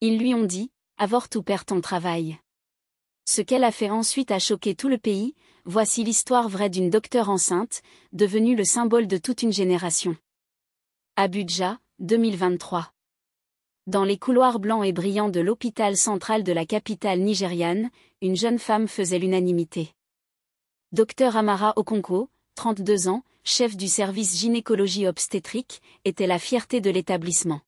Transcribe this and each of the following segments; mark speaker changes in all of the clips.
Speaker 1: Ils lui ont dit, avorte ou perds ton travail. Ce qu'elle a fait ensuite a choqué tout le pays. Voici l'histoire vraie d'une docteure enceinte, devenue le symbole de toute une génération. Abuja, 2023. Dans les couloirs blancs et brillants de l'hôpital central de la capitale nigériane, une jeune femme faisait l'unanimité. Dr Amara Okonkwo, 32 ans, chef du service gynécologie obstétrique, était la fierté de l'établissement.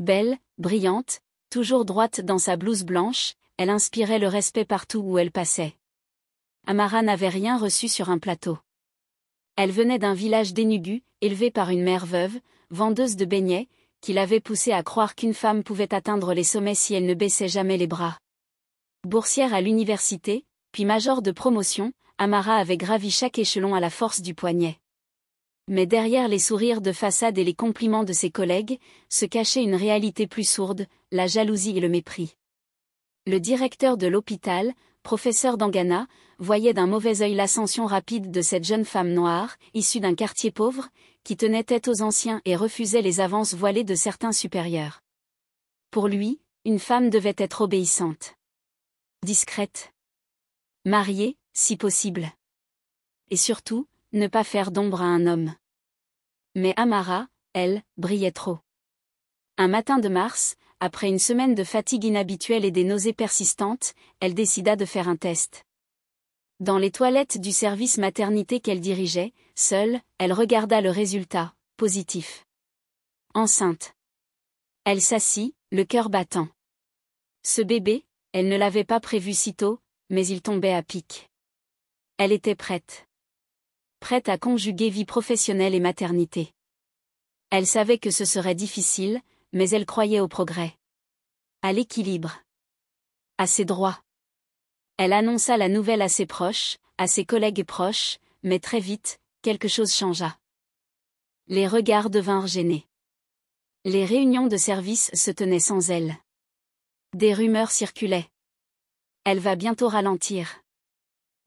Speaker 1: Belle, brillante, toujours droite dans sa blouse blanche, elle inspirait le respect partout où elle passait. Amara n'avait rien reçu sur un plateau. Elle venait d'un village d'Enugu, élevée par une mère veuve, vendeuse de beignets, qui l'avait poussée à croire qu'une femme pouvait atteindre les sommets si elle ne baissait jamais les bras. Boursière à l'université, puis major de promotion, Amara avait gravi chaque échelon à la force du poignet. Mais derrière les sourires de façade et les compliments de ses collègues, se cachait une réalité plus sourde, la jalousie et le mépris. Le directeur de l'hôpital, professeur Dangana, voyait d'un mauvais œil l'ascension rapide de cette jeune femme noire, issue d'un quartier pauvre, qui tenait tête aux anciens et refusait les avances voilées de certains supérieurs. Pour lui, une femme devait être obéissante. Discrète. Mariée, si possible. Et surtout, ne pas faire d'ombre à un homme. Mais Amara, elle, brillait trop. Un matin de mars, après une semaine de fatigue inhabituelle et des nausées persistantes, elle décida de faire un test. Dans les toilettes du service maternité qu'elle dirigeait, seule, elle regarda le résultat, positif. Enceinte. Elle s'assit, le cœur battant. Ce bébé, elle ne l'avait pas prévu si tôt, mais il tombait à pic. Elle était prête. Prête à conjuguer vie professionnelle et maternité. Elle savait que ce serait difficile, mais elle croyait au progrès. À l'équilibre. À ses droits. Elle annonça la nouvelle à ses proches, à ses collègues proches, mais très vite, quelque chose changea. Les regards devinrent gênés. Les réunions de service se tenaient sans elle. Des rumeurs circulaient. Elle va bientôt ralentir.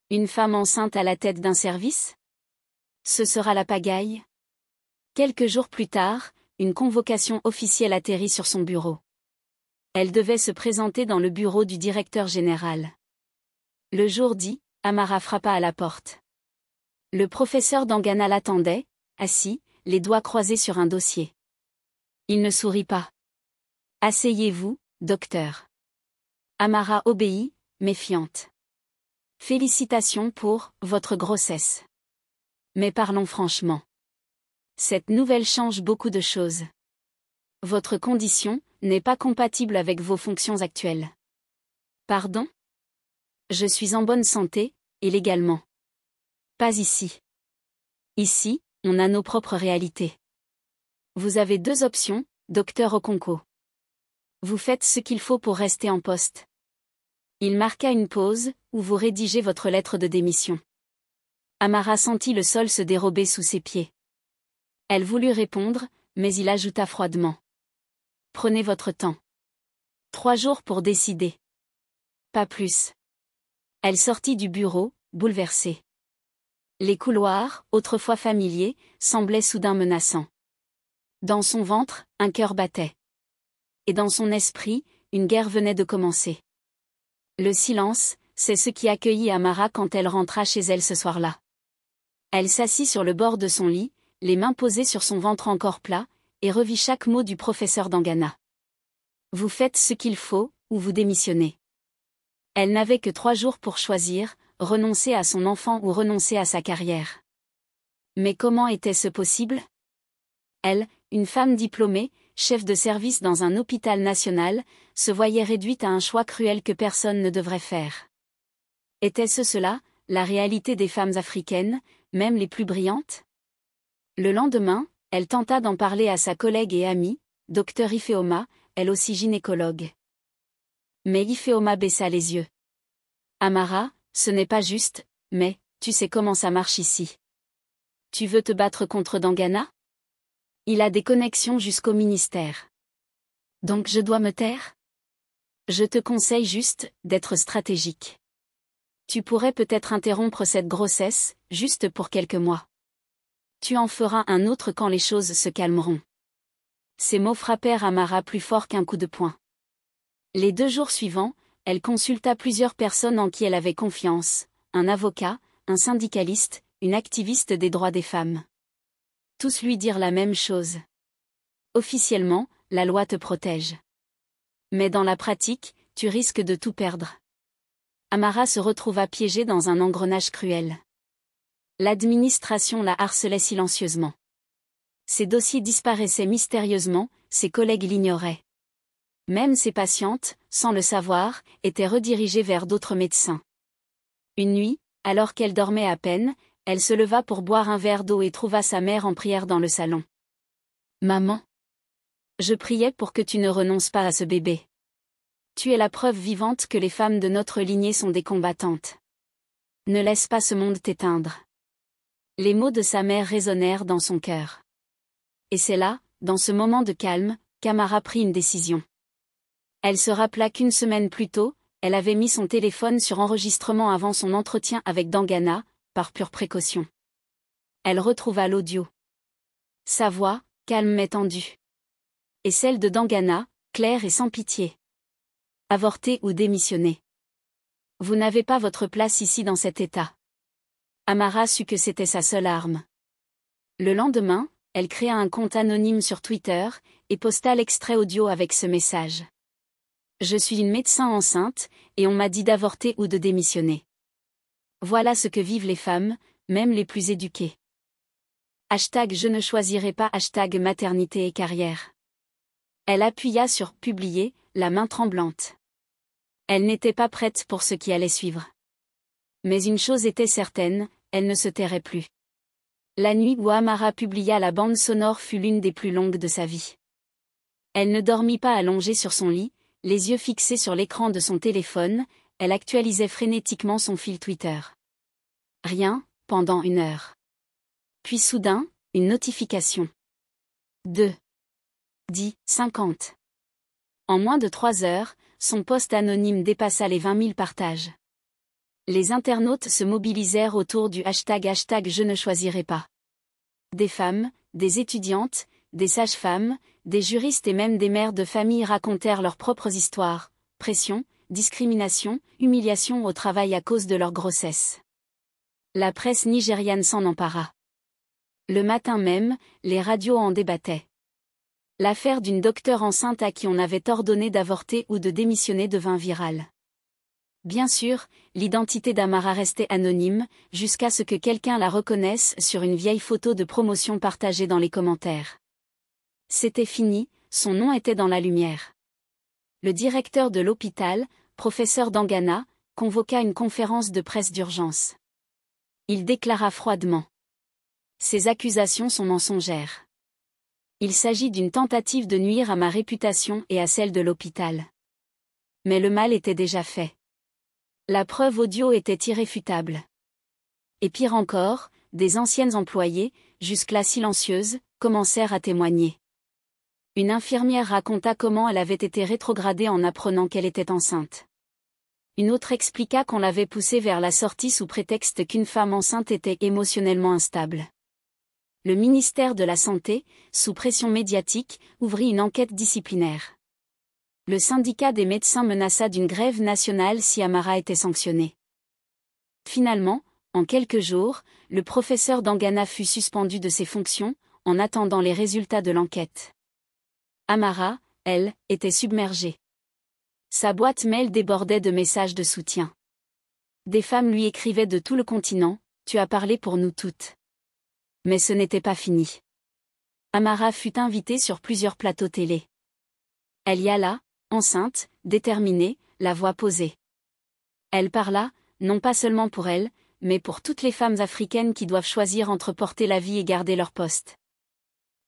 Speaker 1: Une femme enceinte à la tête d'un service ? Ce sera la pagaille ? Quelques jours plus tard, une convocation officielle atterrit sur son bureau. Elle devait se présenter dans le bureau du directeur général. Le jour dit, Amara frappa à la porte. Le professeur Dangana l'attendait, assis, les doigts croisés sur un dossier. Il ne sourit pas. Asseyez-vous, docteur. Amara obéit, méfiante. Félicitations pour votre grossesse. Mais parlons franchement. Cette nouvelle change beaucoup de choses. Votre condition n'est pas compatible avec vos fonctions actuelles. Pardon ? Je suis en bonne santé, et légalement. Pas ici. Ici, on a nos propres réalités. Vous avez deux options, docteur Okonkwo. Vous faites ce qu'il faut pour rester en poste. Il marqua une pause, où vous rédigez votre lettre de démission. Amara sentit le sol se dérober sous ses pieds. Elle voulut répondre, mais il ajouta froidement. Prenez votre temps. 3 jours pour décider. Pas plus. Elle sortit du bureau, bouleversée. Les couloirs, autrefois familiers, semblaient soudain menaçants. Dans son ventre, un cœur battait. Et dans son esprit, une guerre venait de commencer. Le silence, c'est ce qui accueillit Amara quand elle rentra chez elle ce soir-là. Elle s'assit sur le bord de son lit, les mains posées sur son ventre encore plat, et revit chaque mot du professeur Dangana. Vous faites ce qu'il faut, ou vous démissionnez. Elle n'avait que 3 jours pour choisir, renoncer à son enfant ou renoncer à sa carrière. Mais comment était-ce possible ? Elle, une femme diplômée, chef de service dans un hôpital national, se voyait réduite à un choix cruel que personne ne devrait faire. Était-ce cela, la réalité des femmes africaines, même les plus brillantes ? Le lendemain, elle tenta d'en parler à sa collègue et amie, Dr Ifeoma, elle aussi gynécologue. Mais Ifeoma baissa les yeux. Amara, ce n'est pas juste, mais, tu sais comment ça marche ici. Tu veux te battre contre Dangana ? Il a des connexions jusqu'au ministère. Donc je dois me taire ? Je te conseille juste d'être stratégique. Tu pourrais peut-être interrompre cette grossesse, juste pour quelques mois. Tu en feras un autre quand les choses se calmeront. Ces mots frappèrent Amara plus fort qu'un coup de poing. Les 2 jours suivants, elle consulta plusieurs personnes en qui elle avait confiance, un avocat, un syndicaliste, une activiste des droits des femmes. Tous lui dirent la même chose. Officiellement, la loi te protège. Mais dans la pratique, tu risques de tout perdre. Amara se retrouva piégée dans un engrenage cruel. L'administration la harcelait silencieusement. Ses dossiers disparaissaient mystérieusement, ses collègues l'ignoraient. Même ses patientes, sans le savoir, étaient redirigées vers d'autres médecins. Une nuit, alors qu'elle dormait à peine, elle se leva pour boire un verre d'eau et trouva sa mère en prière dans le salon. « Maman, je priais pour que tu ne renonces pas à ce bébé. Tu es la preuve vivante que les femmes de notre lignée sont des combattantes. Ne laisse pas ce monde t'éteindre. » Les mots de sa mère résonnèrent dans son cœur. Et c'est là, dans ce moment de calme, qu'Amara prit une décision. Elle se rappela qu'1 semaine plus tôt, elle avait mis son téléphone sur enregistrement avant son entretien avec Dangana, par pure précaution. Elle retrouva l'audio. Sa voix, calme mais tendue. Et celle de Dangana, claire et sans pitié. Avorter ou démissionner. Vous n'avez pas votre place ici dans cet état. Amara sut que c'était sa seule arme. Le lendemain, elle créa un compte anonyme sur Twitter, et posta l'extrait audio avec ce message. Je suis une médecin enceinte, et on m'a dit d'avorter ou de démissionner. Voilà ce que vivent les femmes, même les plus éduquées. #je ne choisirai pas #maternité et carrière. Elle appuya sur « Publier », la main tremblante. Elle n'était pas prête pour ce qui allait suivre. Mais une chose était certaine, elle ne se tairait plus. La nuit où Amara publia la bande sonore fut l'une des plus longues de sa vie. Elle ne dormit pas allongée sur son lit, les yeux fixés sur l'écran de son téléphone, elle actualisait frénétiquement son fil Twitter. Rien, pendant 1 heure. Puis soudain, une notification. 10:50. En moins de 3 heures, son post anonyme dépassa les 20 000 partages. Les internautes se mobilisèrent autour du #, je ne choisirai pas. Des femmes, des étudiantes, des sages-femmes, des juristes et même des mères de famille racontèrent leurs propres histoires, pression, discrimination, humiliation au travail à cause de leur grossesse. La presse nigériane s'en empara. Le matin même, les radios en débattaient. L'affaire d'une docteure enceinte à qui on avait ordonné d'avorter ou de démissionner devint virale. Bien sûr, l'identité d'Amara restait anonyme, jusqu'à ce que quelqu'un la reconnaisse sur une vieille photo de promotion partagée dans les commentaires. C'était fini, son nom était dans la lumière. Le directeur de l'hôpital, professeur Dangana, convoqua une conférence de presse d'urgence. Il déclara froidement. Ces accusations sont mensongères. Il s'agit d'une tentative de nuire à ma réputation et à celle de l'hôpital. Mais le mal était déjà fait. La preuve audio était irréfutable. Et pire encore, des anciennes employées, jusque-là silencieuses, commencèrent à témoigner. Une infirmière raconta comment elle avait été rétrogradée en apprenant qu'elle était enceinte. Une autre expliqua qu'on l'avait poussée vers la sortie sous prétexte qu'une femme enceinte était émotionnellement instable. Le ministère de la Santé, sous pression médiatique, ouvrit une enquête disciplinaire. Le syndicat des médecins menaça d'une grève nationale si Amara était sanctionnée. Finalement, en quelques jours, le professeur Dangana fut suspendu de ses fonctions, en attendant les résultats de l'enquête. Amara, elle, était submergée. Sa boîte mail débordait de messages de soutien. Des femmes lui écrivaient de tout le continent, « Tu as parlé pour nous toutes. » Mais ce n'était pas fini. Amara fut invitée sur plusieurs plateaux télé. Elle y alla, enceinte, déterminée, la voix posée. Elle parla, non pas seulement pour elle, mais pour toutes les femmes africaines qui doivent choisir entre porter la vie et garder leur poste.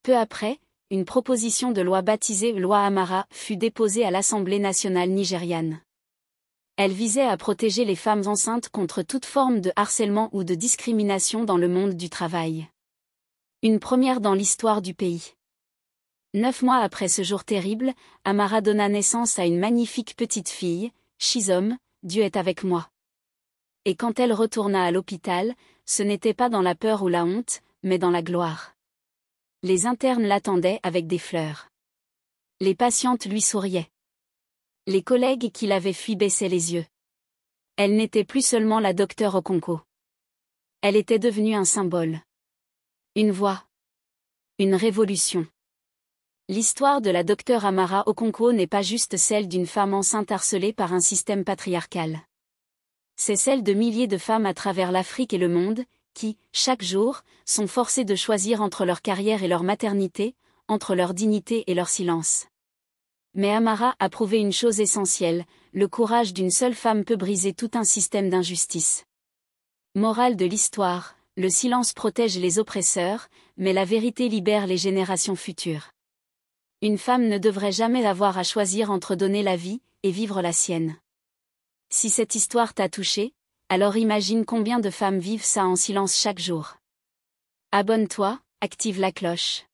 Speaker 1: Peu après, une proposition de loi baptisée Loi Amara fut déposée à l'Assemblée nationale nigériane. Elle visait à protéger les femmes enceintes contre toute forme de harcèlement ou de discrimination dans le monde du travail. Une première dans l'histoire du pays. 9 mois après ce jour terrible, Amara donna naissance à une magnifique petite fille, Chisom, Dieu est avec moi. Et quand elle retourna à l'hôpital, ce n'était pas dans la peur ou la honte, mais dans la gloire. Les internes l'attendaient avec des fleurs. Les patientes lui souriaient. Les collègues qui l'avaient fui baissaient les yeux. Elle n'était plus seulement la docteure Okonkwo. Elle était devenue un symbole. Une voix. Une révolution. L'histoire de la docteure Amara Okonkwo n'est pas juste celle d'une femme enceinte harcelée par un système patriarcal. C'est celle de milliers de femmes à travers l'Afrique et le monde, qui, chaque jour, sont forcées de choisir entre leur carrière et leur maternité, entre leur dignité et leur silence. Mais Amara a prouvé une chose essentielle, le courage d'une seule femme peut briser tout un système d'injustice. Morale de l'histoire, le silence protège les oppresseurs, mais la vérité libère les générations futures. Une femme ne devrait jamais avoir à choisir entre donner la vie et vivre la sienne. Si cette histoire t'a touché, alors imagine combien de femmes vivent ça en silence chaque jour. Abonne-toi, active la cloche.